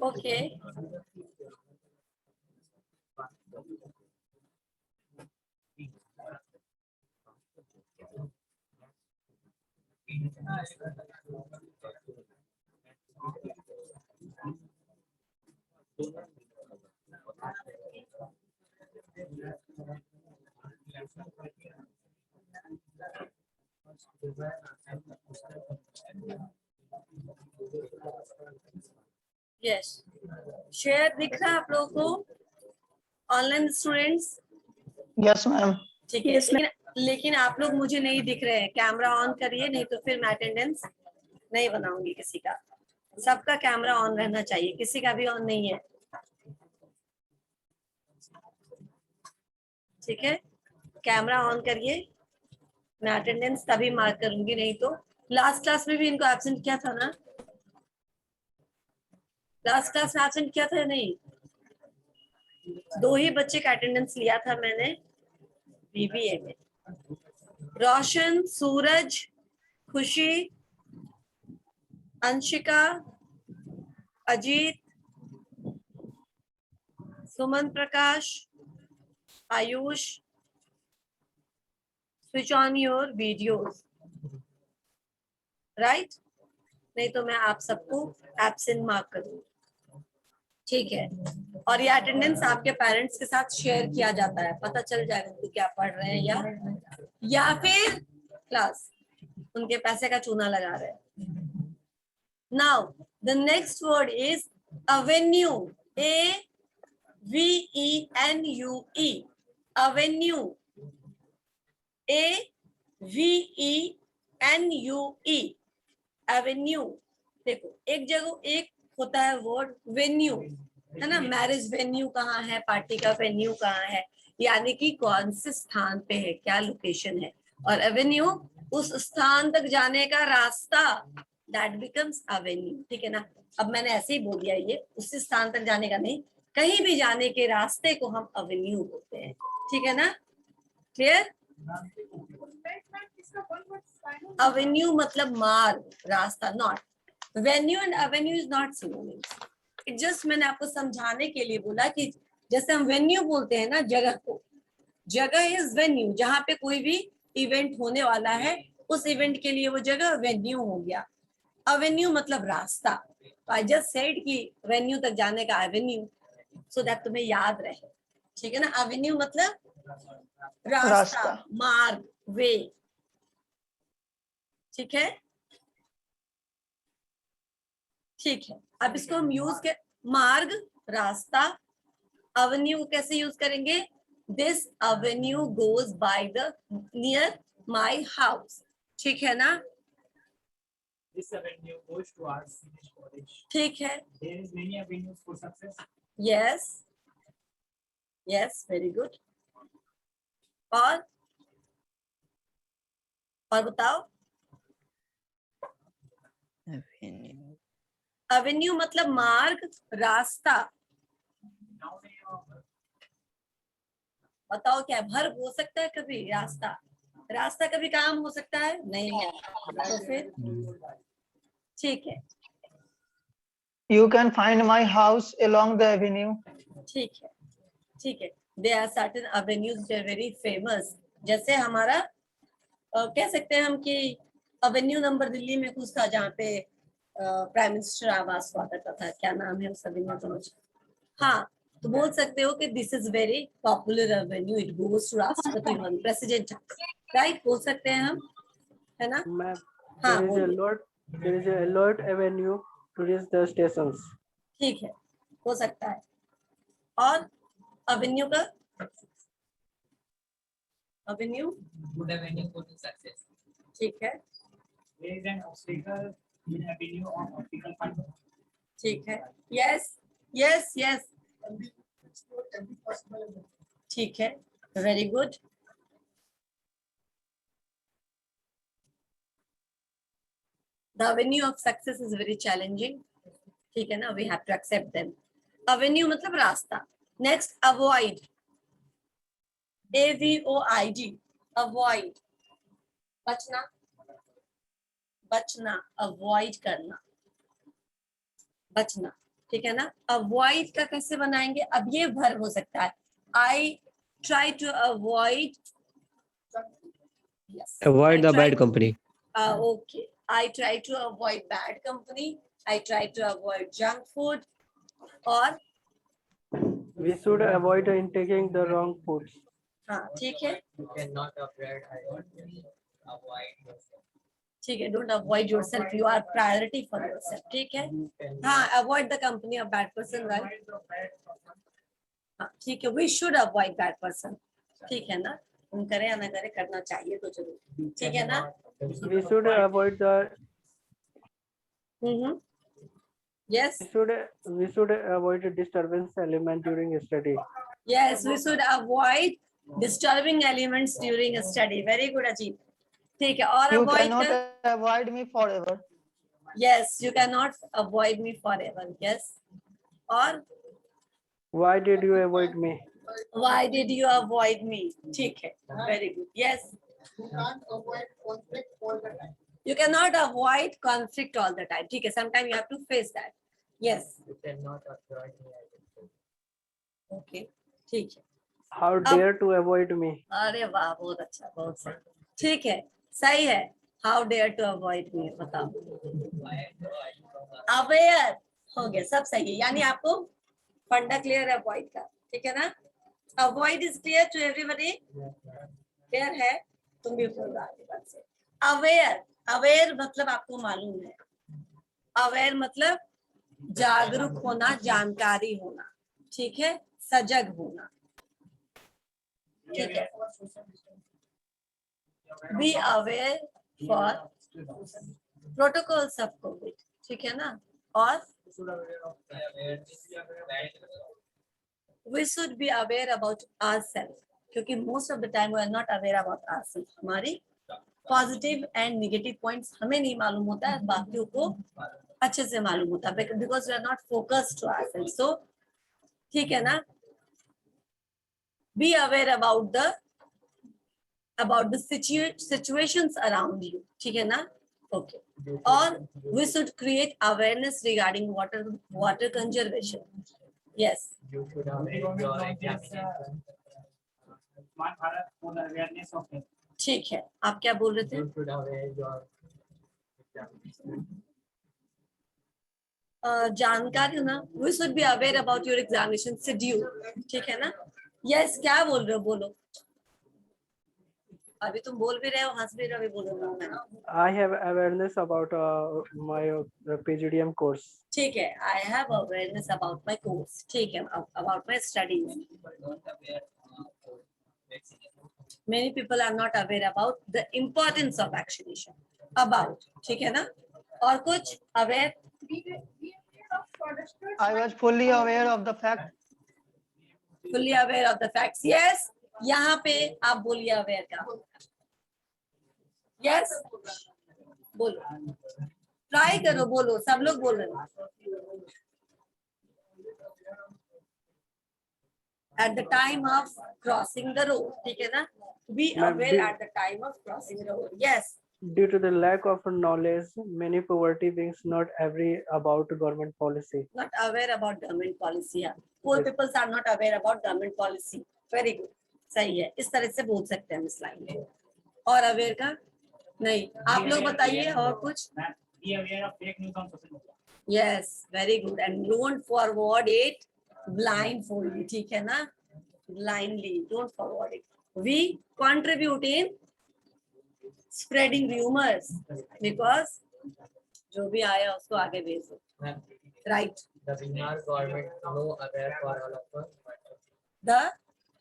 Okay yes share दिख रहा है आप लोगों को ऑनलाइन स्टूडेंट्स? Yes ma'am. ठीक है लेकिन आप लोग मुझे नहीं दिख रहे हैं। कैमरा ऑन करिए, नहीं तो फिर मैं अटेंडेंस नहीं बनाऊंगी किसी का। सबका कैमरा ऑन रहना चाहिए, किसी का भी ऑन नहीं है। ठीक है, कैमरा ऑन करिए, मैं अटेंडेंस तभी मार्क करूंगी, नहीं तो लास्ट क्लास में भी इनको एब्सेंट किया था ना? लास्ट क्लास में एब्सेंट किया था या नहीं? 2 ही बच्चे का अटेंडेंस लिया था मैंने बीबीए में। Roshan, Suraj, Khushi, Anshika, Ajit, Suman Prakash, Ayush, switch on your videos, right? नहीं तो मैं आप सबको एब्सेंट मार्क करूंगी। ठीक है, और ये अटेंडेंस आपके पेरेंट्स के साथ शेयर किया जाता है, पता चल जाएगा उनको क्या पढ़ रहे हैं या फिर क्लास उनके पैसे का चूना लगा रहे हैं। Now the next word is avenue, AVENUE, avenue, AVENUE, Avenue. देखो एक जगह एक होता है वर्ड वेन्यू, है ना? मैरिज वेन्यू कहाँ है, पार्टी का वेन्यू कहाँ है, यानी कि कौन से स्थान पे है, क्या लोकेशन है। और एवेन्यू उस स्थान तक जाने का रास्ता, दैट बिकम्स एवेन्यू। ठीक है ना? अब मैंने ऐसे ही बोल दिया, ये उस स्थान तक जाने का नहीं, कहीं भी जाने के रास्ते को हम एवेन्यू बोलते हैं। ठीक है ना? क्लियर? एवेन्यू मतलब मार्ग, रास्ता, not venue and Avenue is not synonyms. Just मैंने आपको समझाने के लिए बोला कि जैसे हम वेन्यू बोलते हैं ना जगह को, जगह इज वेन्यू, जहां पे कोई भी इवेंट होने वाला है उस इवेंट के लिए वो जगह वेन्यू हो गया। एवेन्यू मतलब रास्ता। तो आई जस्ट सेड कि वेन्यू तक जाने का एवेन्यू, सो दैट तुम्हें याद रहे। ठीक है ना? एवेन्यू मतलब रास्ता, मार्ग, वे। ठीक है? ठीक है, अब इसको हम यूज कर, मार्ग, रास्ता, अवेन्यू को कैसे यूज करेंगे? This avenue goes by the near my house. ठीक है ना? This avenue goes to our senior college. ठीक है, There is many avenues for success. Yes yes, very good. और बताओ। एवेन्यू मतलब मार्ग, रास्ता। बताओ क्या वर्ब हो सकता है कभी? रास्ता, रास्ता कभी काम हो सकता है? नहीं है, तो फिर ठीक है। You can find my house along the avenue. ठीक है, ठीक है। There are certain avenues which are very famous. जैसे हमारा कह सकते हैं हम कि एवेन्यू नंबर दिल्ली में कुछ था जहाँ पे प्राइम मिनिस्टर आवास हुआ करता था। क्या नाम है उस एवेन्यू का मुझे? हाँ, तो बोल सकते हो कि this is very popular avenue, it goes to Rashtrapati Bhavan, president, right? बोल सकते हैं हम, है ना? हाँ, there is a lot avenue to reach the stations. ठीक है, हो सकता है। और एवेन्यू का Avenue, Good avenue for the success. ठीक है, There is an obstacle in avenue of optical fiber. ठीक है, यस यस यस, ठीक है, very good. The avenue of success is very challenging. ठीक है ना? We have to accept them. Avenue मतलब रास्ता। Next, avoid, AVOID, avoid, बचना, बचना, avoid करना। बचना, ठीक है ना। अवॉइड का कैसे बनाएंगे, अब ये वर्ब हो सकता है, I try to avoid, Avoid the bad company. okay, I try to avoid bad company, I try to avoid junk food, और We should avoid intaking the wrong foods. हाँ ठीक है, You cannot avoid yourself. ठीक है, don't avoid yourself, you are priority for yourself, ठीक है। हाँ, avoid the company of bad person, right. हाँ ठीक है, we should avoid bad person, ठीक है ना। हम करें या ना करें, करना चाहिए तो जरूर, ठीक है ना। We should avoid the yes we should avoid the disturbance element during study. yes, we should avoid disturbing elements during study, very good Ajit, ठीक है। और You अवॉइड cannot कर, avoid me forever. yes, you cannot avoid me forever, yes। और Why did you avoid me? why did you avoid me, ठीक है, very good, yes। You can't avoid conflict all the time. You cannot avoid conflict all the time, ठीक है, sometime you have to face that, yes, You cannot avoid me. okay, ठीक है। How dare to avoid me? अरे वाह, बहुत अच्छा, बहुत सही, ठीक है, सही है। हाउ डेयर टू अवॉइड मी, बताओ। अवेयर हो गया, सब सही है, यानी आपको फंडा क्लियर है अवॉइड का, ठीक है ना। Avoid is clear to everybody, clear है, तुम भी बोल रहा है बात से। अवेयर, अवेयर मतलब आपको मालूम है, अवेयर मतलब जागरूक होना, जानकारी होना, ठीक है, सजग होना, ठीक है। Be aware for protocols of Covid, ठीक है ना। और we should be aware about ourselves, क्योंकि most of the time we are not aware about ourselves, हमारी पॉजिटिव एंड नेगेटिव पॉइंट्स हमें नहीं मालूम होता है, बाकियों को अच्छे से मालूम होता है, because we are not focused to ourselves, so ठीक है ना। Be aware about the situations around you, ठीक है ना, ओके। और we should create awareness regarding water conservation, yes। You should avoid your examination. Smart Bharat for the awareness of health. ठीक है, आप क्या बोल रहे थे। You should avoid your examination. जानकारी ना, we should be aware about your examination schedule, ठीक है ना। यस, क्या बोल रहे हो, बोलो। अभी तुम बोल भी रहे हो, हंस भी रहे हो, अभी बोल रहा हूँ मैं। I have awareness about my PGDM course. ठीक है, I have awareness about my course, ठीक है, about my studies। Many people are not aware about the importance of vaccination, about, ठीक है ना। और कुछ aware, I was fully aware of the fact. fully aware of the facts, yes। यहाँ पे आप बोलिए अवेयर का, यस, बोलो, ट्राई करो, बोलो, सब लोग बोल रहे हैं। At the time of crossing the road, ठीक है ना, be aware at the time of crossing the road, yes। Due to the lack of knowledge, many poverty beings not aware about government policy. Not aware about government policy, yeah। Poor people are not aware about government policy, very good, सही है, इस तरह से बोल सकते हैं इस line में। और अवेयर का नहीं, आप लोग बताइए और कुछ। Be aware of fake news on social media. Yes, very good, and don't forward it blindfoldly, ठीक है ना, blindly, don't forward it। We contribute in spreading rumors, because जो भी आया उसको आगे भेजो, right। The Bihar government no aware for all of us. The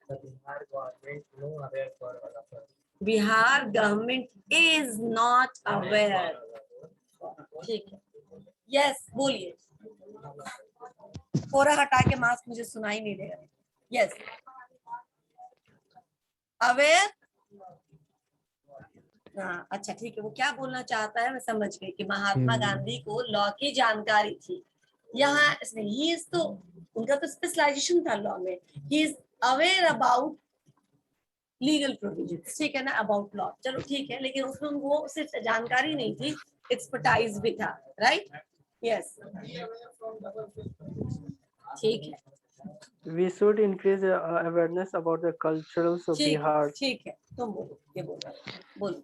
The Bihar government no aware for all of us. Bihar government is not aware, ठीक है, yes, बोलिए। पूरा हटा के मास्क, मुझे सुनाई नहीं देगा, यस। अवेयर, हाँ अच्छा ठीक है, वो क्या बोलना चाहता है मैं समझ गई कि महात्मा गांधी को लॉ की जानकारी थी। यहाँ इसने ही इज, तो उनका तो स्पेशलाइजेशन था लॉ में, he is aware about legal provisions, ठीक है ना, अबाउट लॉ, चलो ठीक है, लेकिन उसमें वो सिर्फ जानकारी नहीं थी, एक्सपर्टाइज भी था, right. Yes, Be aware from double face. ठीक है, We should increase awareness about the cultures of ठीक है, Bihar. ठीक है, तुम बोलो, ये बोलो, बोलो,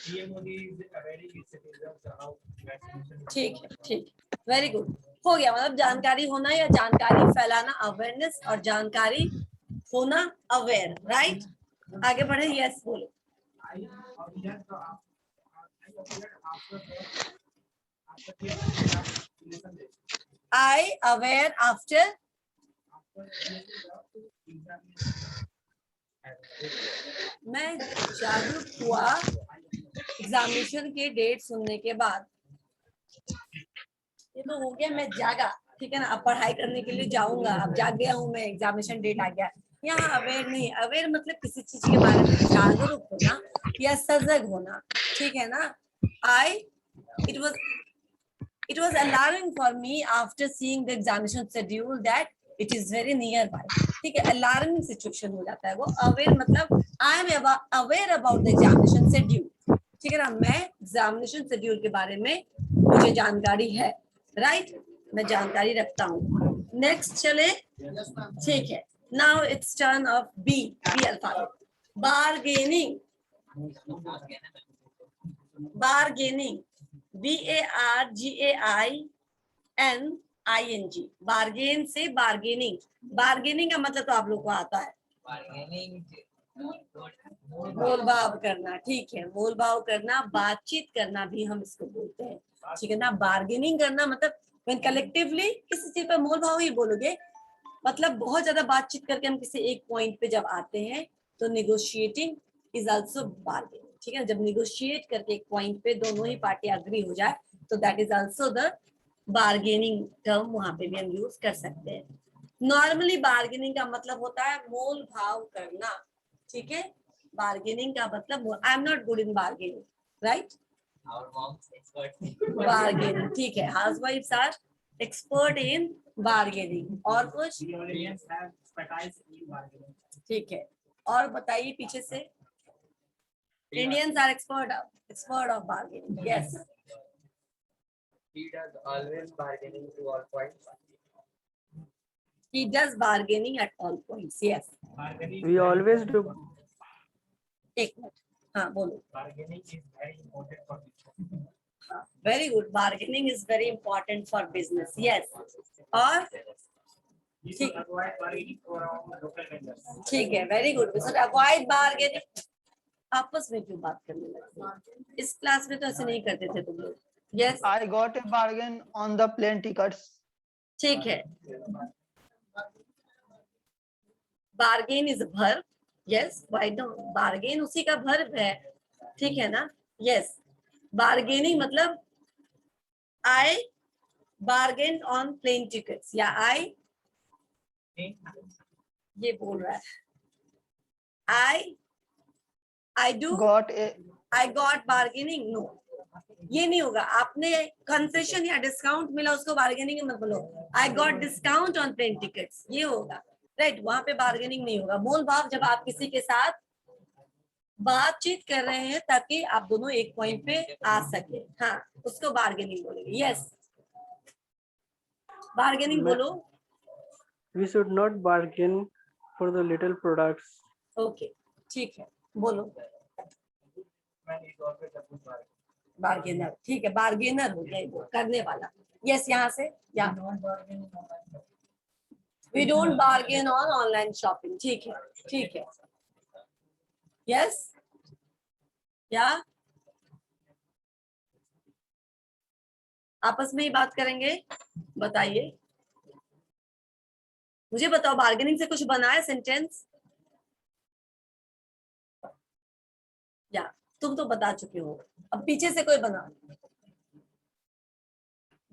PM Modi is awaiting its citizens about vaccination. ठीक है, ठीक, वेरी गुड, हो गया। मतलब जानकारी होना या जानकारी फैलाना, अवेयरनेस, और जानकारी होना अवेयर, राइट। आगे बढ़े, यस बोलो। I appeared after the vaccination day. I aware after, After the examination. मैं जागरूक हुआ एग्जामिनेशन के डेट सुनने के बाद। ये तो हो गया, मैं जागा, ठीक है ना। अब पढ़ाई करने के लिए जाऊंगा, अब जाग गया हूँ मैं, एग्जामिनेशन डेट आ गया। यहाँ अवेयर नहीं, अवेयर मतलब किसी चीज के बारे में जागरूक होना या सजग होना, ठीक है ना। आई it was alarming for me after seeing the examination schedule that it is very nearby, ठीक है। alarming situation हो जाता है वो। aware मतलब I am aware about the examination schedule, ठीक है ना। मैं एग्जामिनेशन शेड्यूल के बारे में मुझे जानकारी है, राइट, मैं जानकारी रखता हूँ। नेक्स्ट चले, Yes, ma'am. ठीक है। Now it's turn of B alphabet, bargaining, bargaining, BARGAINING, bargain से बार्गेनिंग। बार्गेनिंग का मतलब तो आप लोग को आता है, मोल भाव करना, ठीक है, मोल भाव करना, बातचीत करना भी हम इसको बोलते हैं, ठीक है ना। बार्गेनिंग करना मतलब when कलेक्टिवली किसी चीज पर मोल भाव ही बोलोगे, मतलब बहुत ज्यादा बातचीत करके हम किसी एक पॉइंट पे जब आते हैं तो निगोशिएटिंग इज आल्सो बार्गेनिंग, ठीक है। जब निगोशिएट करके एक पॉइंट पे दोनों ही पार्टी अग्री हो जाए तो that is also the bargaining term, वहां पे भी हम यूज कर सकते हैं। नॉर्मली बार्गेनिंग का मतलब होता है मोल भाव करना, ठीक है। बार्गेनिंग का मतलब, I am not good in bargaining, right, bargaining, ठीक है। हाउसवाइफ्स आर एक्सपर्ट इन बार्गेनिंग। और कुछ, The audience have expertise in bargaining. ठीक है, और बताइए पीछे से। Indians are expert of bargaining, yes. He does always bargaining to all points. He does bargaining at all points, yes. Bargaining We always do. एक minute, हाँ बोलो। bargaining is very important for business. Very good, bargaining is very important for business, yes. और We should avoid bargaining for our local vendors. ठीक है, very good, we should avoid bargaining. आपस में क्यों बात करने लगते हो? इस क्लास में तो ऐसे नहीं करते थे तुम लोग, yes, I got a bargain on the plane tickets. ठीक है। Bargain is verb, yes, why don't, bargain उसी का वर्ब है, ठीक है ना, यस। बार्गेनिंग मतलब I bargain on plane tickets, या आई, ये बोल रहा है I do, Got a I got bargaining, no, ये नहीं होगा। आपने कंसेशन या डिस्काउंट मिला, उसको बार्गेनिंग मत बोलो। I got discount on plane tickets, ये होगा, राइट, वहां पे बार्गेनिंग नहीं होगा। मोल भाव जब आप किसी के साथ बातचीत कर रहे हैं ताकि आप दोनों एक पॉइंट पे आ सके, हाँ, उसको बार्गेनिंग बोलेंगे, यस। बार्गेनिंग मैं- बोलो, We should not bargain for the little products. Okay, ठीक है, बोलो। Man is always a good bargain. Bargainer, ठीक है, बार्गेनर हो गया वो करने वाला, यस। यहाँ से, या Don't bargain in online. We don't bargain on online shopping, ठीक है, ठीक है, यस, या आपस में ही बात करेंगे। बताइए, मुझे बताओ, बार्गेनिंग से कुछ बना है सेंटेंस? या तुम तो बता चुके हो, अब पीछे से कोई बना।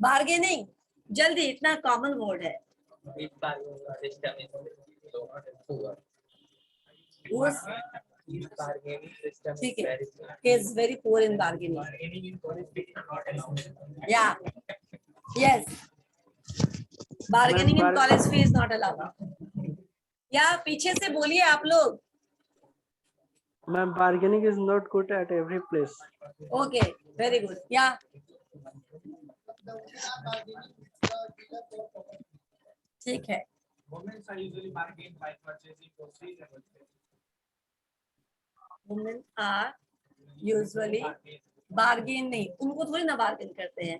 बार्गेनिंग, जल्दी, इतना कॉमन वर्ड है। His bargaining system is poor. His bargaining system is ठीक है, very poor. he is very poor in bargaining, Bargaining in college is not allowed. yeah, yes, bargaining in bar- college fee is not allowed, या पीछे से बोलिए आप लोग। Ma'am, bargaining is not good at every place. Okay, very good, या the women are bargaining with the dealer for property. ठीक है, Women are usually bargain by purchasing groceries and vegetables. Women are usually bargain नहीं, उनको थोड़ी ना bargain करते हैं.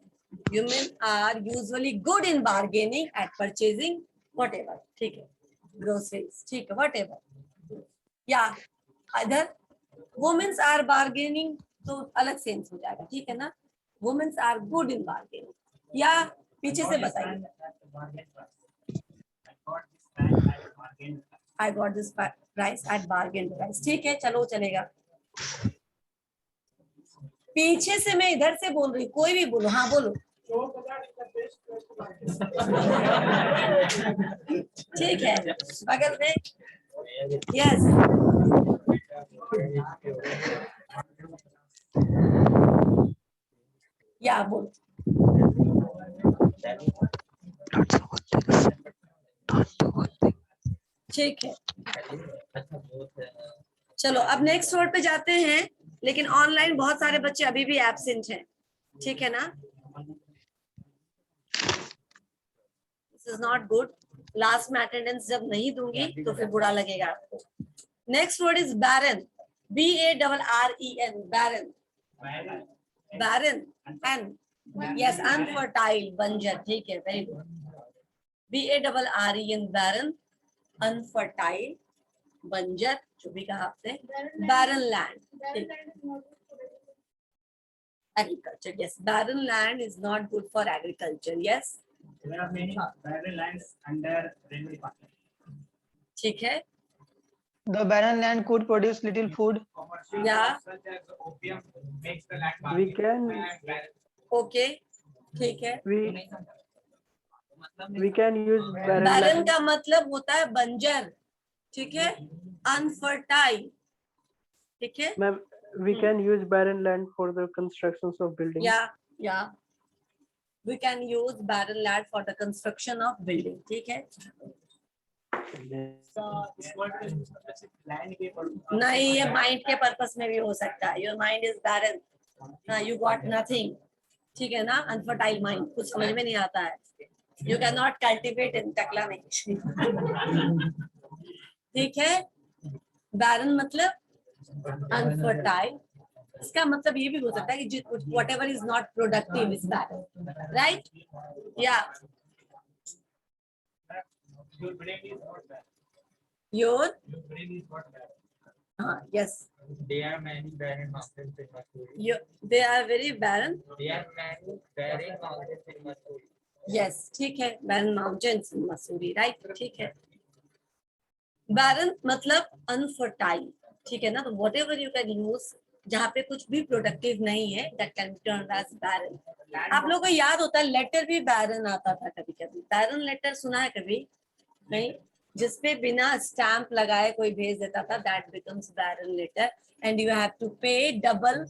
Women are usually good in bargaining at purchasing whatever. ठीक है, ग्रोसरीज. ठीक है, व्हाटएवर. या इधर वुमेन्स आर बार्गेनिंग तो अलग सेंस हो जाएगा. ठीक है ना, womens are good in bargaining. या पीछे से बताइए. I got this price at bargain price. ठीक है, चलो चलेगा. पीछे से मैं इधर से बोल रही हूँ, कोई भी बोलो. हाँ बोलो. ठीक है, बगल में. यस, या बोलो. ठीक है, चलो अब नेक्स्ट वर्ड पे जाते हैं. लेकिन ऑनलाइन बहुत सारे बच्चे अभी भी एब्सेंट हैं. ठीक है ना, this is not good. Last में अटेंडेंस जब नहीं दूंगी तो फिर बुरा लगेगा आपको. Next word is barren. BARREN. Barren. Barren and yes unfertile, बंजर. ठीक है, very good. BARREN barren, unfertile, बंजर, जो भी कहा आपने. Barren land, agriculture. Yes, barren land is not good for agriculture. Yes, There are many barren lands under railway department. ठीक है. The barren land could produce little food. Commercial Yeah. crops such as opium makes the land We barren can- and barren. Okay, ठीक है. We can use barren baron land. का मतलब होता है बंजर. ठीक है, अनफर्टाइल. ठीक है. Ma'am, we can use barren land for the constructions of buildings. या we can use barren land for the construction of building. ठीक है. This word is used for specific land के purpose. नहीं, ये माइंड के purpose में भी हो सकता है. Your mind is barren, you got nothing. ठीक है ना, अनफर्टाइल माइंड, कुछ समझ में नहीं आता है. यू कैन नॉट कल्टिवेट इन टकला नहीं. ठीक है, बैरन मतलब अनफर्टाइल. इसका मतलब ये भी हो सकता है कि whatever is not productive is barren, right? या Your brain is not bad. your Your brain is not bad. yes, There are many barren mountains in Missouri. they are very barren. There are many barren mountains in Missouri. Yes, ठीक है, barren mountains in Missouri, right? ठीक है. barren मतलब unfertile. ठीक है ना, तो whatever you can use जहाँ पे कुछ भी प्रोडक्टिव नहीं है, that can be termed as barren. आप लोगों को याद होता है लेटर भी बैरन आता था कभी कभी. बैरन लेटर सुना है कभी? नहीं, जिसपे बिना स्टैंप लगाए कोई भेज देता था, that becomes bearing letter and you have to pay double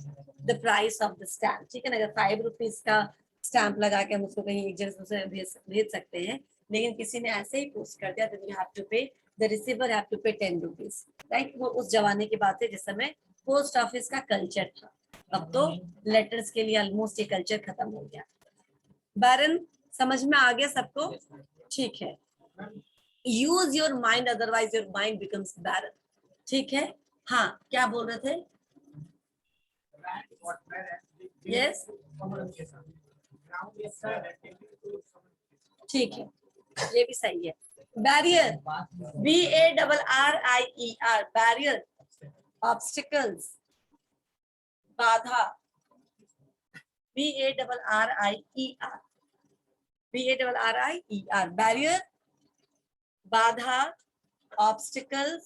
the price of the stamp. ठीक है ना, अगर 5 रुपीज का स्टैंप लगा के हम उसको कहीं एक जगह से भेज सकते हैं, लेकिन किसी ने ऐसे ही पोस्ट कर दिया तो यू हैव टू पे, द रिसीवर हैव टू पे 10 रुपीज. राइट, वो उस जमाने की बात है जिस समय पोस्ट ऑफिस का कल्चर था. अब तो लेटर्स के लिए ऑलमोस्ट ये कल्चर खत्म हो गया. बैरन समझ में आ गया सबको? ठीक है. Use your mind, otherwise your mind becomes barren. ठीक है. हाँ, क्या बोल रहे थे? Land, water, and yes, ground is relatively to ठीक है, ये भी सही है. बैरियर, BARRIER, बैरियर, ऑब्स्टिकल्स, बाधा. BARRIER, बैरियर, बाधा, ऑब्स्टिकल्स,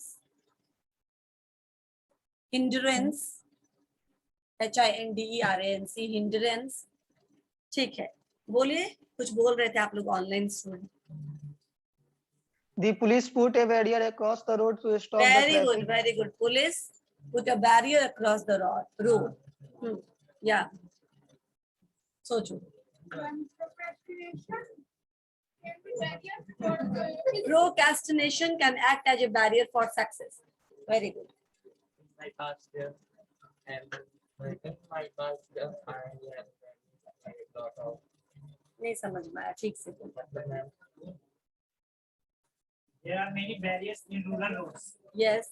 हिंड्रेंस, HINDERANCE, हिंड्रेंस. ठीक है, बोलिए, कुछ बोल रहे थे आप लोग online student. The police put a barrier across the road to stop the Very traffic. good, very good. Police put a barrier across the road. Yeah. सोचो. Procrastination can act as a barrier for success. Very good. My past year and my past year I have a lot of नहीं समझ में आया, ठीक से बोल। There are many barriers in rural roads. Yes.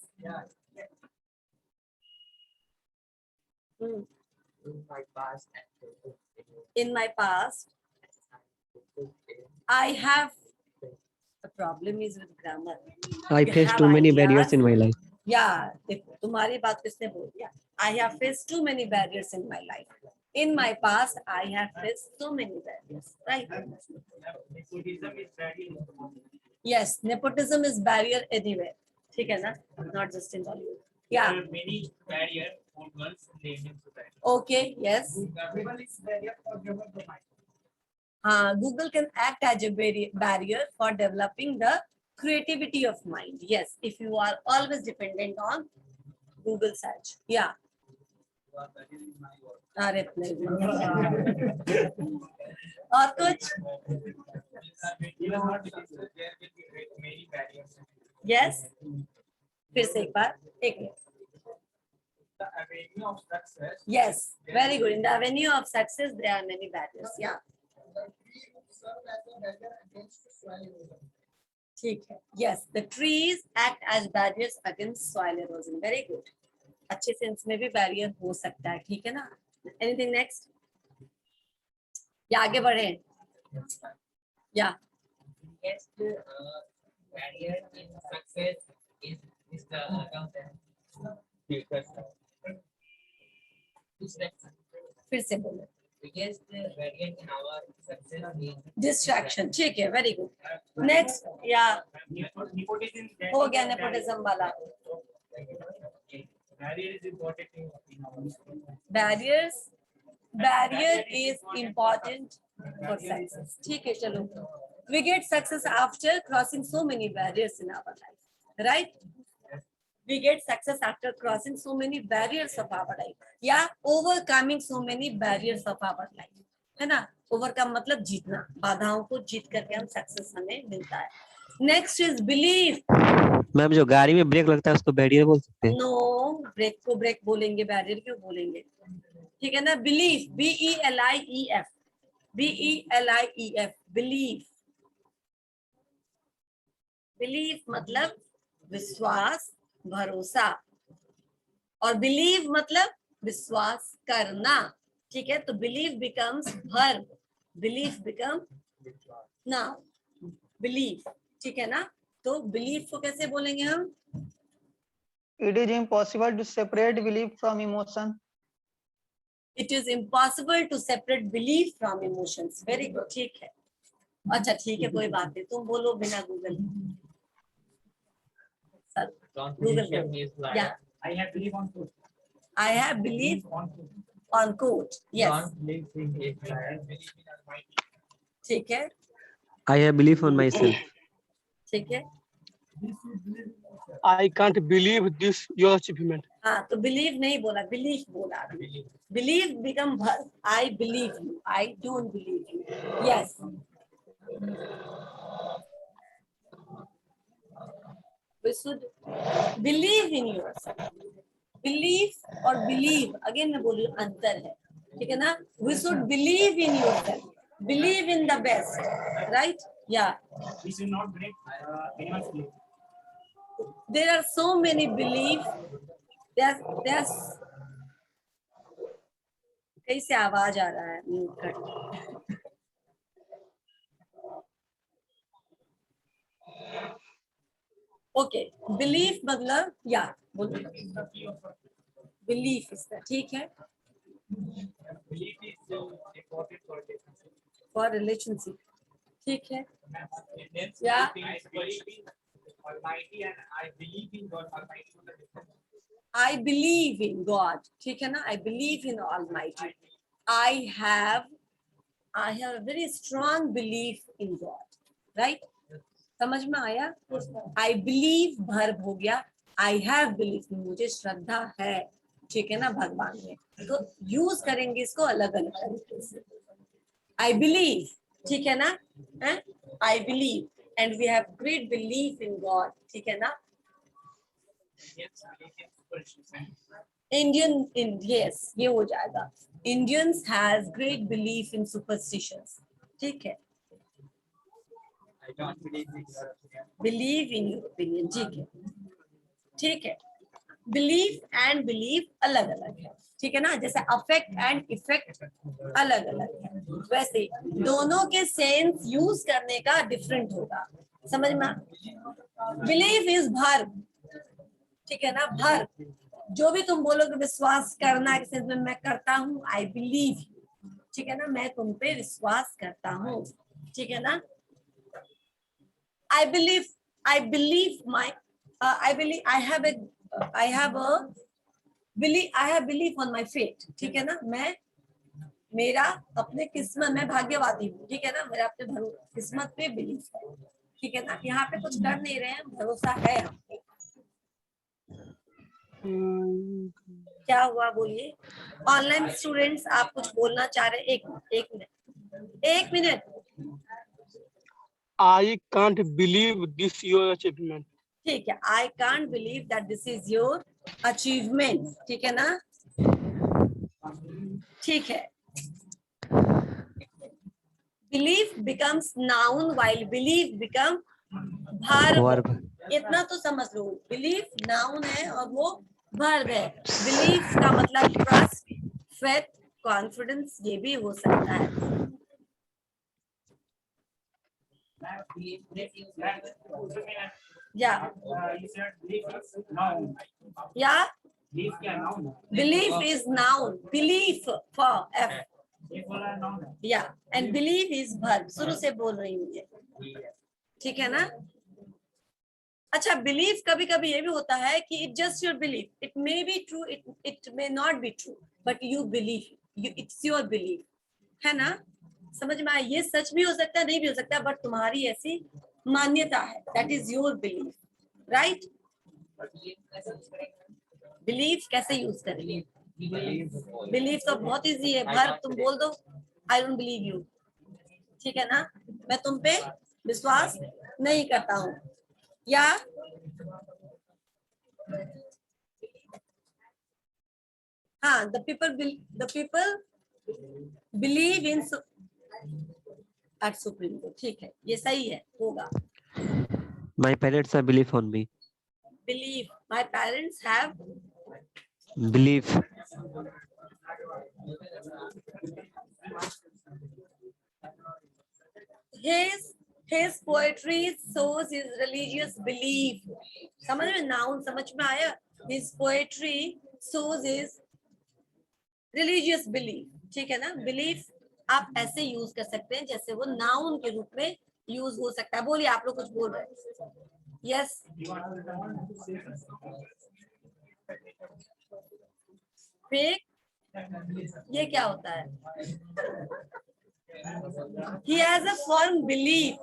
In my past, In my past, I have. The problem is with grammar. I You faced have too many ideas. barriers in my life. Yeah, देखो तुम्हारी बात किसने बोल दिया? I have faced too many barriers in my life. In my past, I have faced so many barriers. Right? Nepotism is barrier. Yes, nepotism is barrier anywhere. ठीक है ना? Not just in Bollywood. Yeah. There are many barriers for girls in the Indian society. Okay. Yes. Google is barrier for development. Google can act as a barrier for developing the creativity of mind. Yes, if you are always dependent on Google search. Yeah. अरे और कुछ? It is not difficult. There will be many barriers. Yes. फिर से एक बार, एक minute. The avenue of success. Yes, very good. In the avenue of success, there are many barriers. Yeah. The tree would serve as a barrier against soil erosion. ठीक है. Yes, the trees act as barriers against soil erosion. Very good. अच्छे sense में भी barrier हो सकता है, ठीक है ना? Anything next? या आगे बढ़े? या yes, barrier in success is the फिर से बोलो. biggest barrier in our success is distraction. ठीक है, वेरी गुड. नेक्स्ट. या Nepotism. हो गया नेपोटिज्म वाला. Barrier is important in our. Barrier is important for success. ठीक है, चलो. We get success after crossing so many barriers in our life, right? We get success after crossing so many barriers of our life. या overcoming so many barriers of our life. है ना? Overcome मतलब जीतना. बाधाओं को जीत करके हम success हमें मिलता है. Next is belief. मैम जो गाड़ी में ब्रेक लगता है उसको बैरियर बोल सकते हैं? नो, ब्रेक को ब्रेक बोलेंगे, बैरियर क्यों बोलेंगे? ठीक है ना? Belief, BELIEF, BELIEF, belief. Belief मतलब विश्वास, भरोसा, और बिलीव मतलब विश्वास करना. ठीक है, तो believe becomes verb, belief become noun, belief. ठीक है ना? तो बिलीफ को कैसे बोलेंगे हम? It is impossible to separate belief from emotion. It is impossible to separate belief from emotions. Very good. ठीक है. अच्छा ठीक है, कोई बात नहीं, तुम बोलो बिना Google. Sir, don't Google believe him करो. is liar. Yeah, I have belief on food. I have belief On food. on quote. Yes, Don't believe him is liar. Believe in Almighty. ठीक है, I have belief on myself. ठीक है. I can't believe this your achievement. हाँ, तो believe नहीं बोला, belief बोला. Believe become verb. I believe you. I don't believe you. Yes. We should believe in yourself. Belief और believe again मैं बोल रही हूँ अंतर है, ठीक है ना? We should believe in yourself. Believe in the best, right? Yeah. We should not break anyone's belief. There are so many belief. There's कैसे आवाज आ रहा है? म्यूट कर. ओके, बिलीफ मतलब या बोलो. बिलीफ इसका ठीक है. Belief is important for relationship. For relationship, ठीक है. Indians Yeah. I believe in Almighty and I believe in God Almighty. What the difference? I believe in God, ठीक है ना? I believe in Almighty. I have a very strong belief in God, right? समझ में आया? I believe verb हो गया. I have belief, मुझे श्रद्धा है, ठीक है ना, भगवान में. तो यूज करेंगे इसको अलग अलग तरीके से. I believe, ठीक है ना? I believe and we have great belief in God, ठीक है ना? Yes, belief in superstition. Yes, ये हो जाएगा. Indians has great belief in superstitions. ठीक है, I don't believe in your opinion. Believe in your opinion, ठीक है, ठीक है। बिलीव एंड बिलीव अलग अलग है, ठीक है ना, जैसे अफेक्ट एंड इफेक्ट अलग अलग है, वैसे दोनों के सेंस यूज करने का डिफरेंट होगा, समझ में। बिलीव इज वर्ब, ठीक है ना, वर्ब। जो भी तुम बोलोगे विश्वास करना के सेंस में मैं करता हूँ, आई बिलीव, ठीक है ना, मैं तुम पे विश्वास करता हूँ, ठीक है ना। I believe my I have belief on my fate, ठीक है ना, मैं मेरा अपने किस्मत में भाग्यवादी हूँ, ठीक है ना, मेरा अपने किस्मत पे बिलीव है, ठीक है ना। यहाँ पे कुछ कर नहीं रहे हैं, भरोसा है हम पे। क्या हुआ बोलिए। ऑनलाइन स्टूडेंट्स आप कुछ बोलना चाह रहे हैं, एक minute. I can't believe this your achievement. ठीक है, I can't believe that this is your achievement, ठीक है ना, ठीक है। Believe becomes noun while believe become verb. Verb. इतना तो समझ लो, बिलीव नाउन है और वो वर्ब है। बिलीव का मतलब ट्रस्ट, फेथ, कॉन्फिडेंस, ये भी हो सकता है। या You said belief is noun. या Belief क्या noun है? Believe is noun, belief for F, Belief वाला noun है. या एंड बिलीव इज वर्ब, शुरू से बोल रही हूँ ये, ठीक है ना। अच्छा, बिलीव कभी कभी ये भी होता है कि it just your believe, it may be true, it may not be true, but you believe, it's your believe, है ना, समझ में आया। ये सच भी हो सकता है, नहीं भी हो सकता, बट तुम्हारी ऐसी मान्यता है, that is your believe, right. Believe कैसे यूज करेंगे। बिलीव तो बहुत इजी है, वर्ब तुम बोल दो, आई डोंट बिलीव यू, ठीक है ना, मैं तुम पे विश्वास नहीं करता हूँ। या हाँ, the people believe in at supreme court, ठीक है, ये सही है, होगा। My parents have belief on me. Believe, my parents have Belief. his poetry shows his religious belief, समझ में, नाउन समझ में आया। his poetry shows his religious belief, ठीक है ना। बिलीफ आप ऐसे यूज कर सकते हैं जैसे वो नाउन के रूप में यूज हो सकता है। बोलिए, आप लोग कुछ बोल रहे हैं। यस, फेक, ये क्या होता है। he has a firm belief,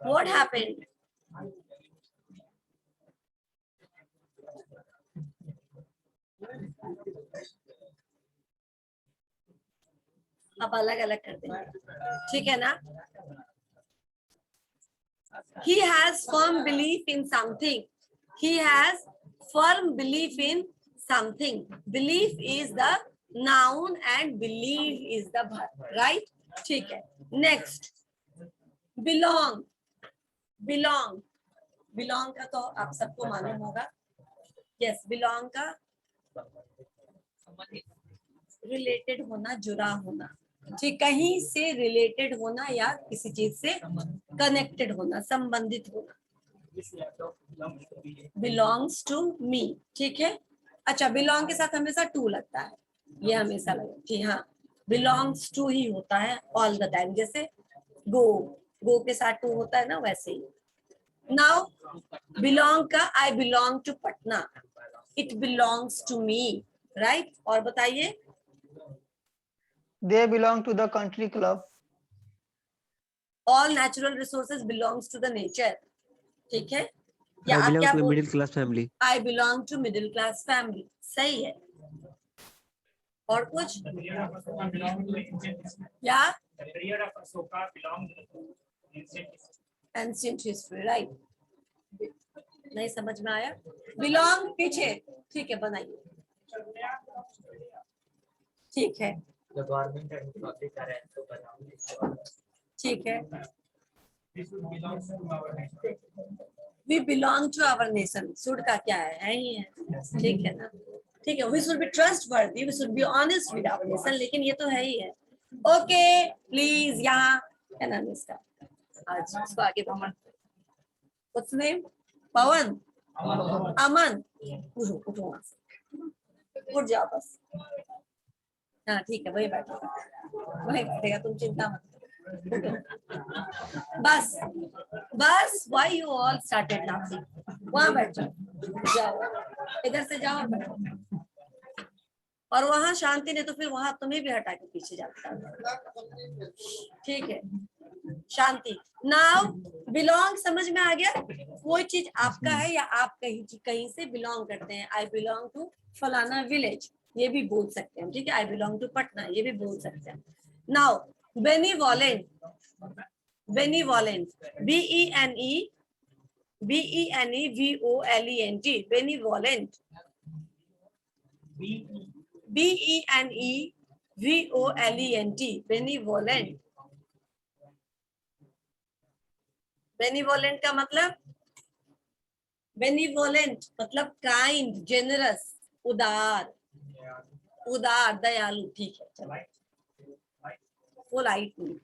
what happened। अब अलग अलग करते हैं, ठीक है ना। he has firm belief in something, he has firm belief in something, belief is the noun and believe is the verb, right, ठीक है। next, belong, belong का तो आप सबको मालूम होगा। yes, belong का रिलेटेड होना, जुड़ा होना, ठीक, कहीं से रिलेटेड होना या किसी चीज से कनेक्टेड होना, संबंधित होना। बिलोंग्स टू मी, ठीक है। अच्छा, बिलोंग के साथ हमेशा टू लगता है, ये हमेशा लगे कि हाँ बिलोंग्स टू ही होता है ऑल द टाइम, जैसे गो के साथ टू होता है ना, वैसे ही। नाउ बिलोंग का I belong to Patna, it belongs to me, right. और बताइए। They belong to the country club. All natural resources belongs to the nature, ठीक है। या I आप belong क्या to a बोल, middle class family. I belong to middle class family, सही है। और कुछ The period of Asoka belonged to ancient history. या The period of Asoka belonged to ancient history. ancient history, right। नहीं समझ में आया। belong पीछे, ठीक है, बनाइए, ठीक है, The government and public are also belong to all. ठीक है. This should belong to our nation. We belong to our nation. Should का क्या है ही है. ठीक है ना. ठीक है. We should be trustworthy. We should be honest with our nation. लेकिन ये तो है ही है. Okay, please यहाँ क्या नाम है इसका? आज इसको आगे पवन. What's the name? पवन. अमन. उठो उठो वहाँ से. उठ जाओ बस. हाँ ठीक है वही बैठेगा. वही बैठेगा तुम चिंता मत. बस बस why you all started laughing? वहाँ बैठ जाओ, इधर से जाओ बैठो. और वहाँ शांति ने तो फिर वहां तुम्हें भी हटा के पीछे जाता. ठीक है शांति. नाउ बिलोंग समझ में आ गया. कोई चीज आपका है या आप कहीं से बिलोंग करते हैं. आई बिलोंग टू फलाना विलेज, ये भी बोल सकते हैं. ठीक है. आई बिलोंग टू पटना, ये भी बोल सकते हैं. Now benevolent, benevolent, BENEVOLENT, benevolent, BENEVOLENT, benevolent. Benevolent का मतलब, बेनिवोलेंट मतलब काइंड, जेनरस, उदार, उदार, दयालु. ठीक है चलो. पोलाइट नहीं,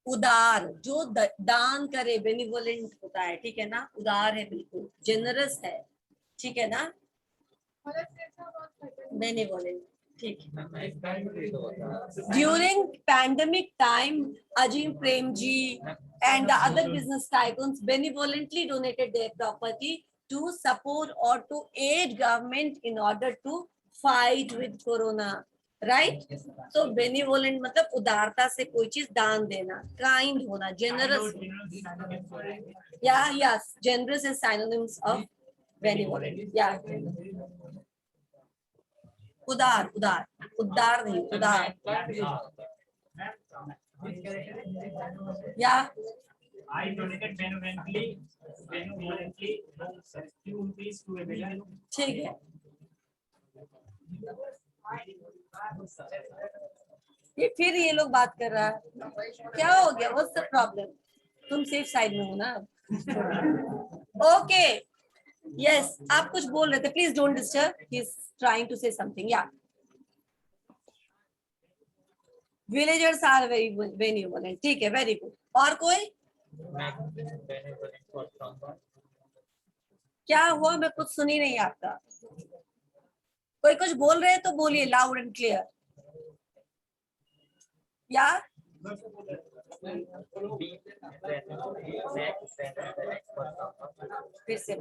उदार, जो दान करे बेनिवोलेंट होता है. ठीक है ना. उदार है बिल्कुल, जेनरस है. ठीक है ना. बेनिवोलेंट. ठीक है. During pandemic time Azim Premji and the other business tycoons benevolently donated their property to support or to aid government in order to fight with corona. Right? So benevolent मतलब उदारता से कोई चीज दान देना, kind होना, generous. Yeah, yes, generous is synonyms of benevolent. Yeah. उदार, उदार, उदार नहीं, उदार. Yeah. I donated benevolently ₹2 to a village. ठीक है. ये फिर ये लोग बात कर रहा है. क्या हो गया? What's the problem? तुम सेफ साइड में हो ना. ओके. यस आप कुछ बोल रहे थे. Please don't disturb. He is trying to say something. या विलेजर्स आर वेरी बेनिवोलेंट. ठीक है वेरी गुड. और कोई क्या हुआ? मैं कुछ सुनी नहीं आपका. कोई कुछ बोल रहे हैं तो बोलिए लाउड एंड क्लियर. या फिर से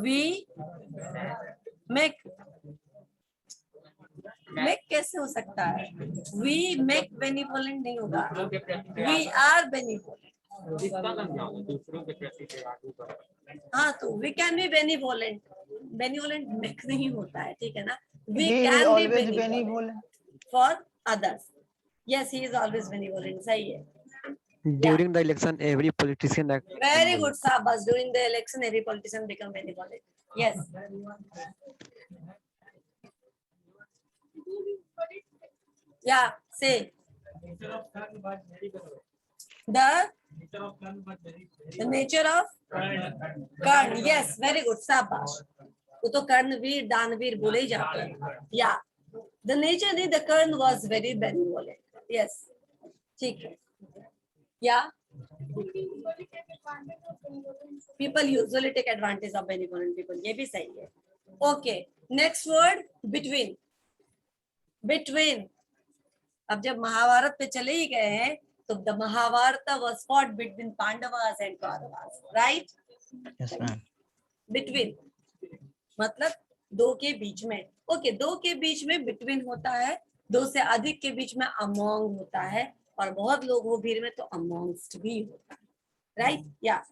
वी मेक. मेक कैसे हो सकता है? वी मेक बेनिवोलेंट नहीं होगा. We are benevolent. हाँ तो we can be benevolent. Benevolent make नहीं होता है. ठीक है ना. We He is can be always benevolent benevolent. For others. Yes he is always benevolent. सही है. During the election, every politician act. Very good, Sabas. During the election, every politician become benevolent. Yes. Yeah. Say the nature of Karn. Yes. Very good, Sabas. वो तो कर्णवीर दानवीर बोले ही जाते हैं. Yeah. The nature of the Karn was very benevolent. Yes. ठीक है. Yeah. People usually take advantage of benevolent people. ये भी सही है. Okay. Next word between. Between. अब जब महाभारत पे चले ही गए हैं तो the Mahabharata was fought between Pandavas and Kauravas, right? Yes, ma'am. Between मतलब दो के बीच में. ओके दो के बीच में between होता है. दो से अधिक के बीच में among होता है. और बहुत लोग हो भीड़ में तो amongst भी होता है. राइट. या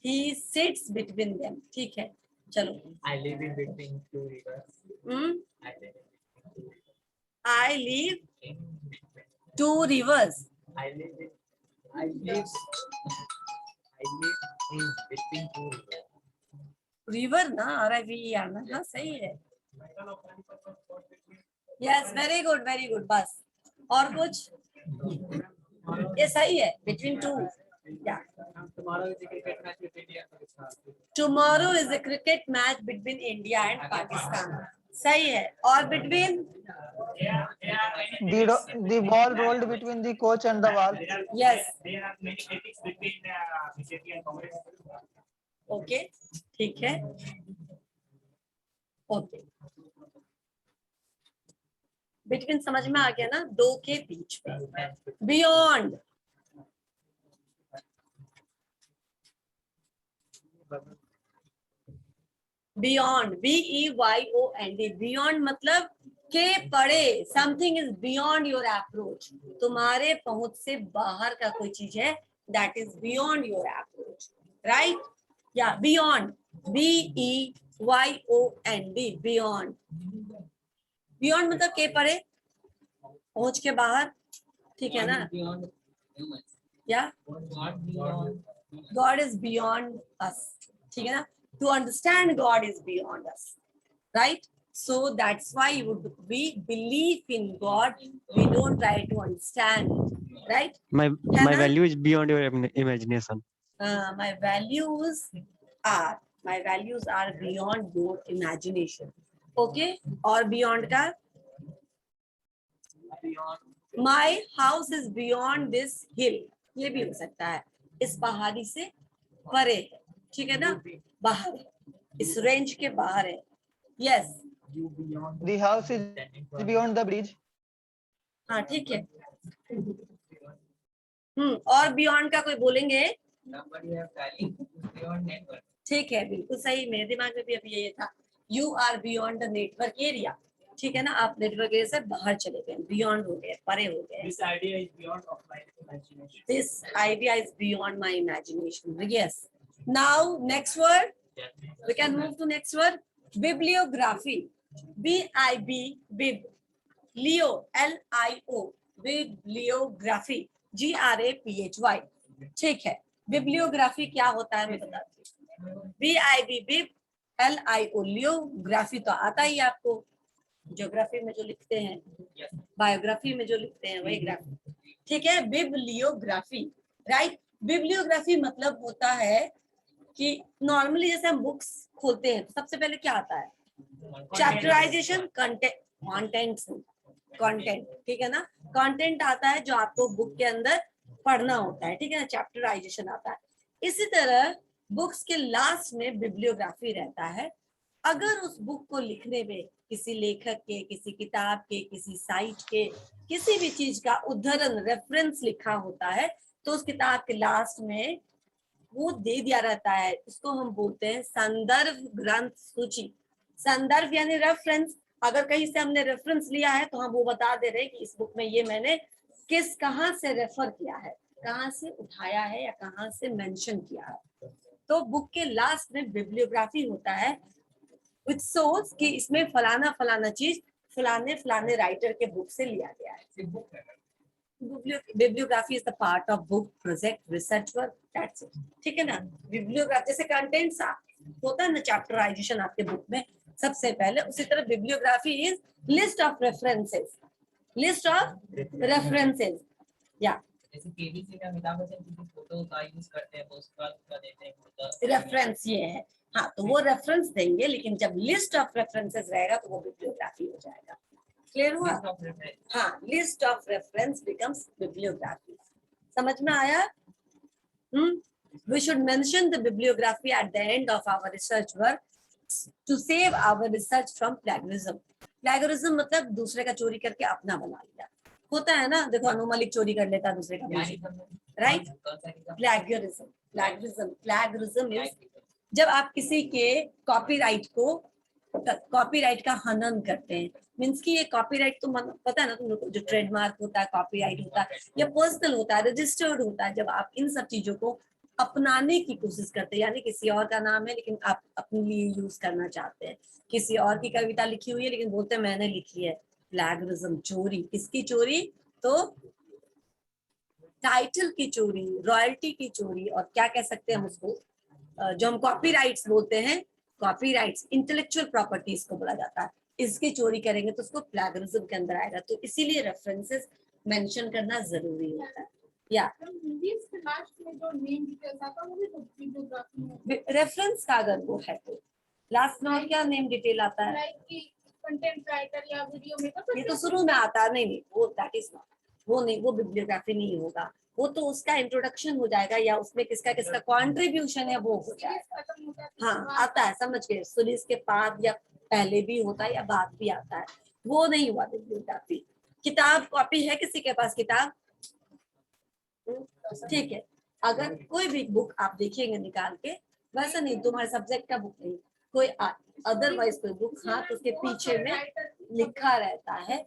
he sits between them. ठीक है चलो. I live in between two rivers. I live two rivers. I live in between two rivers. River ना, RIVER ना, हाँ सही है। Yes, very good very good. बस और कुछ? ये सही है, बिटवीन टू। या Tomorrow is the cricket match with India and Pakistan. Tomorrow is a cricket match between India and Pakistan. सही है। और between? The ball rolled between the coach and the wall. Yes. There are many critics between BJP and Congress. Okay, ठीक है। Okay, between समझ में आ गया ना, दो के बीच में। बियॉन्ड, बियॉन्ड, BEYOND, बियॉन्ड मतलब के पड़े। Something is beyond your approach, तुम्हारे पहुंच से बाहर का कोई चीज है, that is beyond your approach, right? या बियॉन्ड, BEYOND, बियॉन्ड। बियॉन्ड मतलब के पड़े, पहुंच के बाहर, ठीक है ना? Beyond humans. या God beyond. God is beyond us, ठीक है ना? To understand God is beyond us, right? So that's why we believe in God. We don't try to understand, right? My Hannah? value is beyond your imagination. My values are beyond your imagination. Okay? और beyond का? Beyond. My house is beyond this hill. ये भी हो सकता है, इस पहाड़ी से परे है, ठीक है ना? बाहर है, इस रेंज के बाहर है। Yes, You beyond. The house is beyond the bridge. हाँ ठीक है। और बियॉन्ड का कोई बोलेंगे? Somebody have value beyond network. ठीक है, बिल्कुल सही। मेरे दिमाग में भी अभी यही था। You are beyond the network area, ठीक है ना? आप नेटवर्क एरिया से बाहर चले गए, बियॉन्ड हो गए, परे हो गए। This idea is beyond of my imagination. This idea is beyond my imagination. Yes. Now next word, we can move to next word. Bibliography. BIB, bib. Leo, LIO. Bibliography. GRAPHY. ठीक है। Bibliography क्या होता है मैं बताती हूँ। BIB, bib. LIO, लियोग्राफी तो आता ही आपको, ज्योग्राफी में जो लिखते हैं, बायोग्राफी में जो लिखते हैं वही ग्राफी, ठीक है? Bibliography, right? बिब्लियोग्राफी मतलब होता है कि नॉर्मली जैसे हम बुक्स खोलते हैं तो सबसे पहले क्या आता है? चैप्टराइजेशन, कंटेंट, ठीक है ना? कंटेंट आता है जो आपको बुक के अंदर पढ़ना होता है, ठीक है ना? चैप्टराइजेशन आता है। इसी तरह बुक्स के लास्ट में बिब्लियोग्राफी रहता है। अगर उस बुक को लिखने में किसी लेखक के, किसी किताब के, किसी साइट के, किसी भी चीज का उद्धरण, रेफरेंस लिखा होता है तो उस किताब के लास्ट में वो दे दिया रहता है। इसको हम बोलते हैं संदर्भ ग्रंथ सूची। संदर्भ यानी रेफरेंस। अगर कहीं से हमने रेफरेंस लिया है तो हम वो बता दे रहे हैं कि इस बुक में ये मैंने कहाँ से रेफर किया है, कहाँ से उठाया है या कहाँ से मेंशन किया है। तो बुक के लास्ट में बिब्लियोग्राफी होता है विच शोज कि इसमें फलाना फलाना चीज फलाने राइटर के बुक से लिया गया है। Bibliography is the part of book, project, research work, that's it, ठीक है ना? बिब्लियोग्राफी जैसे कंटेंट्स होता है ना, चैप्टराइजेशन आपके बुक में सबसे पहले, उसी तरह bibliography is list of references, list of references. या जैसे केबीसी में अमिताभ बच्चन की फोटो का यूज करते हैं, पोस्ट का देते हैं, रेफरेंस ये है। हाँ, तो वो रेफरेंस देंगे, लेकिन जब लिस्ट ऑफ रेफरेंसेस रहेगा तो वो बिब्लियोग्राफी हो जाएगा। क्लियर हुआ? हाँ, list of reference becomes bibliography. समझ में आया? We should mention the bibliography at the end of our research work to save our research from plagiarism. Plagiarism मतलब दूसरे का चोरी करके अपना बना लिया। होता है ना, देखो अनु मलिक चोरी कर लेता दूसरे का, राइट? प्लेगरिज्म इज जब आप किसी के कॉपीराइट का हनन करते हैं। मीन्स कि ये कॉपीराइट तो पता है ना तुम लोग को, जो ट्रेडमार्क होता है, कॉपीराइट होता है या पर्सनल होता है, रजिस्टर्ड होता है। जब आप इन सब चीजों को अपनाने की कोशिश करते हैं, यानी किसी और का नाम है लेकिन आप अपने लिए यूज करना चाहते हैं, किसी और की कविता लिखी हुई है लेकिन बोलते हैं मैंने लिखी है। प्लेगरिज्म, चोरी। किसकी चोरी? तो टाइटल की चोरी, रॉयल्टी की चोरी, और क्या कह सकते हैं हम उसको, जो हम कॉपीराइट्स बोलते हैं कॉपीराइट्स इंटेलेक्चुअल प्रॉपर्टीज को बोला जाता है। इसकी चोरी करेंगे तो उसको प्लैगरिज्म के अंदर आएगा, तो इसीलिए रेफरेंसेस मेंशन करना जरूरी होता है। या रेफरेंस का अगर वो है तो लास्ट में और क्या नेम डिटेल आता है, कंटेंट राइटर या वीडियो मेकर, ये तो शुरू में आता है। नहीं वो दैट इज नॉट, वो नहीं, वो बिब्लियोग्राफी नहीं होगा, वो तो उसका इंट्रोडक्शन हो जाएगा या उसमें किसका किसका कॉन्ट्रीब्यूशन है वो हो जाएगा। हाँ आता है, समझ गए, सीरीज के बाद या पहले भी होता है या बाद भी आता है, वो नहीं हुआ बिब्लियोग्राफी। किताब कॉपी है किसी के पास किताब? ठीक है, अगर कोई भी बुक आप देखिएंगे निकाल के, वैसा नहीं तुम्हारे सब्जेक्ट का बुक नहीं, कोई अदरवाइज कोई बुक, हाँ तो उसके पीछे में लिखा रहता है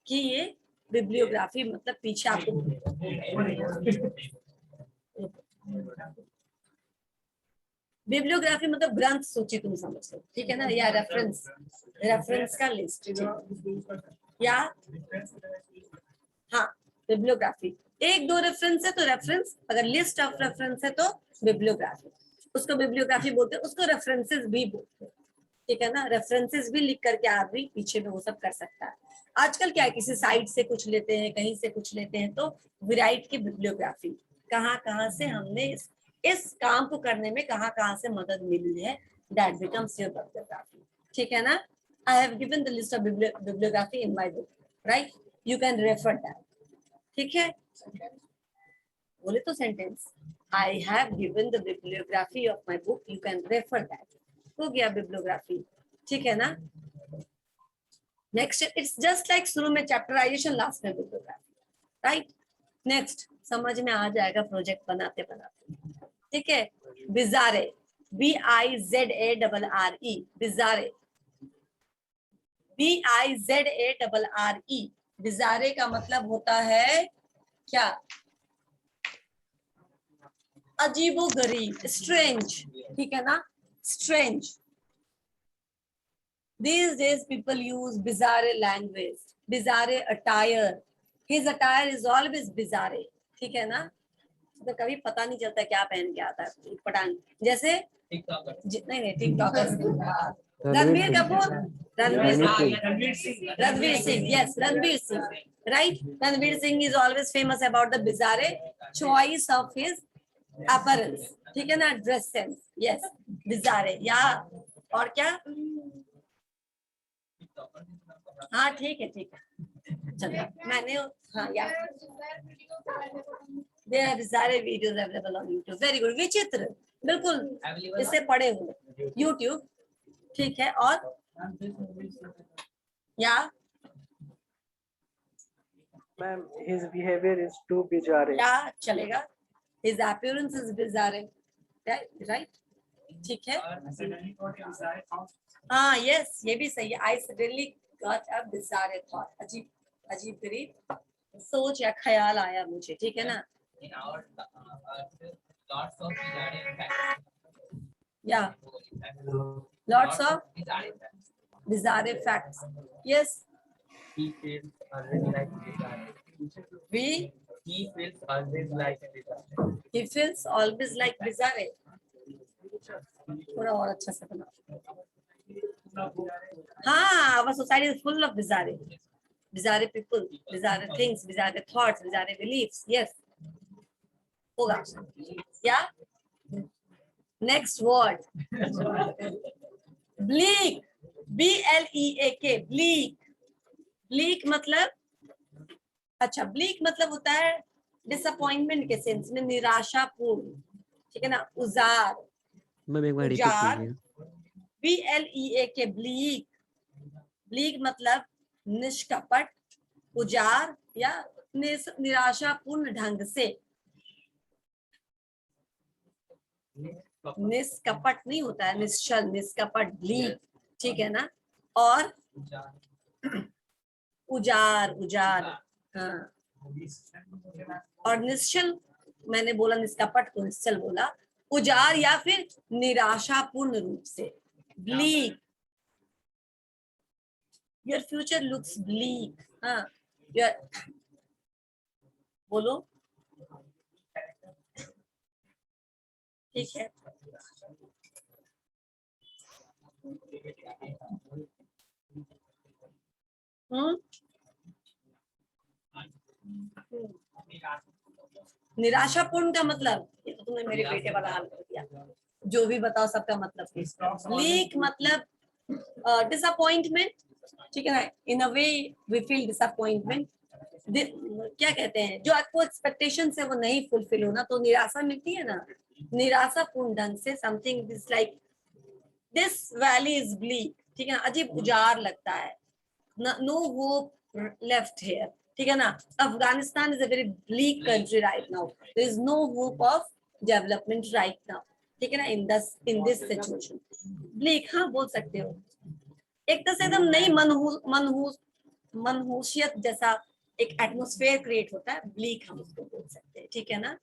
कि ये बिब्लियोग्राफी मतलब पीछे आपको बिब्लियोग्राफी मतलब ग्रंथ सूची तुम समझ लो, ठीक है ना, या रेफरेंस, रेफरेंस का लिस्ट, या हाँ बिब्लियोग्राफी। एक दो रेफरेंस है तो रेफरेंस, अगर लिस्ट ऑफ रेफरेंस है तो बिब्लियोग्राफी, उसको बिब्लियोग्राफी बोलते हैं, उसको रेफरेंसेस भी बोलते हैं, ठीक है ना। रेफरेंसेस भी लिख करके आदमी पीछे में वो सब कर सकता है। आजकल क्या है, किसी साइट से कुछ लेते हैं, कहीं से कुछ लेते हैं, तो विराइट की बिब्लियोग्राफी, कहाँ से हमने इस काम को करने में कहाँ से मदद मिली है, दैट बिकम्स योर बिब्लियोग्राफी, ठीक है ना। I have given the list of bibliography in my book, right, you can refer that, ठीक है। बोले तो sentence, I have given the bibliography of my book, you can refer that, हो गया bibliography, ठीक है ना। नेक्स्ट, इट्स जस्ट लाइक शुरू में चैप्टराइजेशन, लास्ट में बिब्लियोग्राफी, राइट। नेक्स्ट समझ में आ जाएगा प्रोजेक्ट बनाते बनाते, ठीक है। बिजारे, BIZARRE, बिजारे, BIZARRE, बिजारे का मतलब होता है क्या? अजीबोगरीब, स्ट्रेंज, ठीक है ना, strange. These days people use bizarre language, bizarre attire. His attire is always bizarre, ठीक है ना, तो कभी पता नहीं चलता क्या पहन के आता है पटांग, जैसे नहीं TikToker, Ranbir Kapoor, Ranveer Singh, yes, Ranveer Singh, right. Ranveer Singh is always famous about the bizarre choice of his apparel, ठीक है ना, ड्रेस सेंस, yes, bizarre। या और क्या, हाँ ठीक है चलो, मैंने हाँ या there are bizarre videos available on YouTube, very good। विचित्र, बिल्कुल इससे पढ़े हुए YouTube, ठीक है। और या Ma'am, his behavior is too bizarre. या चलेगा, his appearance is bizarre, right, ठीक है। हाँ यस, ये भी सही है। I suddenly got a bizarre thought, अजीब गरीब सोच या ख्याल आया मुझे, ठीक है ना। या lots of bizarre facts, yes, He feels always like bizarre. He feels always like bizarre. he feels always like bizarre। थोड़ा और अच्छा से बना, हाँ, our society is full of bizarre people, bizarre things, bizarre thoughts, bizarre beliefs, yes, होगा। या next word, bleak, BLEAK, bleak, bleak मतलब, अच्छा bleak मतलब होता है डिसअपॉइंटमेंट के सेंस में, निराशापूर्ण, ठीक है ना, उजार, मैम एक बार रिपीट उजार, कीजिए। BLEAK, ब्लीक, ब्लीक मतलब निष्कपट, उजार या निराशापूर्ण ढंग से, निष्कपट नहीं होता है, निश्चल, निष्कपट, ब्लीक, ठीक है ना। और उजार, हाँ, और निश्चल मैंने बोला, निष्कपट को निश्चल बोला, उजार या फिर निराशापूर्ण रूप से, bleak, your future looks bleak, हाँ, बोलो, ठीक है। निराशापूर्ण का मतलब, ये तो तुमने मेरे बेटे वाला हाल कर दिया। जो भी बताओ सबका मतलब। ब्लीक मतलब डिसअपॉइंटमेंट, ठीक है ना। इन अ वे वी फील डिसअपॉइंटमेंट। क्या कहते हैं, जो आपको एक्सपेक्टेशन है वो नहीं फुलफिल होना, तो निराशा मिलती है ना। निराशापूर्ण ढंग से something this like this valley is bleak, ठीक है ना, अजीब उजाड़ लगता है, नो होप लेफ्ट हियर, ठीक है ना। Afghanistan is a very bleak country right now, there is no hope of development right now, ठीक है ना, इन दिस सिचुएशन। ब्लीक, हाँ बोल सकते हो। एक तरह से एकदम नई मनहूसियत जैसा एक एटमॉस्फेयर क्रिएट होता है, ब्लीक हम उसको बोल सकते हैं, ठीक है ना।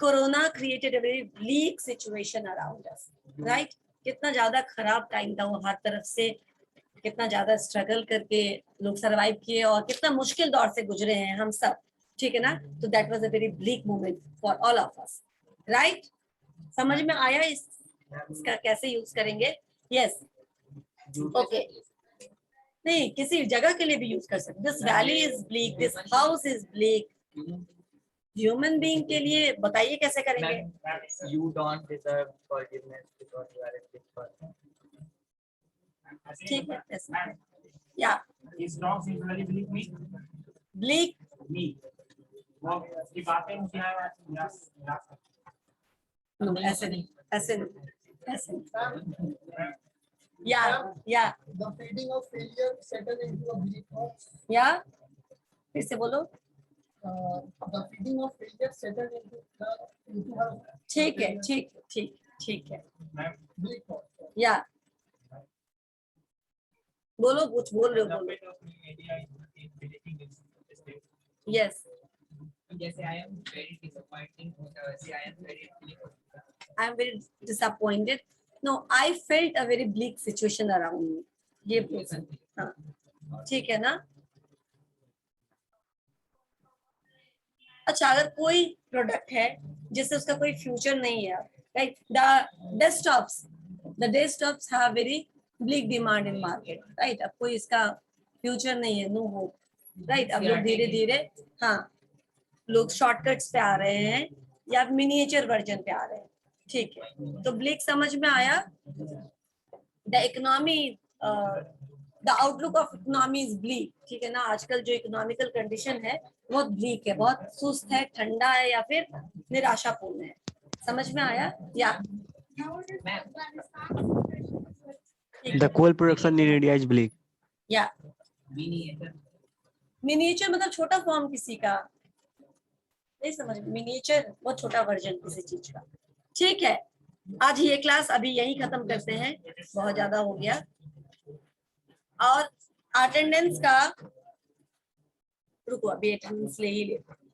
Corona created a very bleak situation around us, right. कितना ज्यादा खराब टाइम था वो, हर तरफ से कितना ज्यादा स्ट्रगल करके लोग सरवाइव किए और कितना मुश्किल दौर से गुजरे हैं हम सब, ठीक है ना। तो that was a very bleak moment for all of us, right. समझ में आया इसका कैसे यूज करेंगे? Yes, okay. नहीं, किसी जगह के लिए भी यूज कर सकते। This valley is bleak, this house is bleak. Human being के लिए बताइए कैसे करेंगे? You don't deserve forgiveness because you are a big person. ठीक है, ऐसे या His dogs usually believe me. Bleak, Me. वो उसकी बातें मुझे ऐसे नहीं, ऐसे नहीं, ऐसे नहीं। या The feeding of failure settle into a bleak thoughts. या फिर से बोलो। The feeding of failure settle into a ठीक है, ठीक ठीक ठीक है, bleak thoughts. या बोलो, कुछ बोल रहे हो, बोलो। यस, जैसे I am very disappointing. See, I am very I am very disappointed. No, I felt a very bleak situation around me, ये बोल सकते हैं। हाँ, ठीक है ना। अच्छा, अगर कोई प्रोडक्ट है जिससे उसका कोई फ्यूचर नहीं है, right, the desktops have very bleak demand in market, right. अब कोई इसका फ्यूचर नहीं है, नो होप, राइट। अब लोग धीरे धीरे, हाँ, लोग शॉर्टकट्स पे आ रहे हैं या मिनिएचर वर्जन पे आ रहे हैं, ठीक है। तो ब्लीक समझ में आया। The economy, the outlook of economy is bleak, ठीक है ना। आजकल जो इकोनॉमिकल कंडीशन है बहुत ब्लीक है, बहुत सुस्त है, ठंडा है, या फिर निराशापूर्ण है। समझ में आया? या The coal production in India is bleak. या मिनिएचर मतलब छोटा फॉर्म किसी का, नहीं समझ। मिनिएचर बहुत छोटा वर्जन किसी चीज का, ठीक है। आज ये क्लास अभी यही खत्म करते हैं, बहुत ज्यादा हो गया। और अटेंडेंस का, रुको अभी अटेंडेंस ले ही लेते हैं।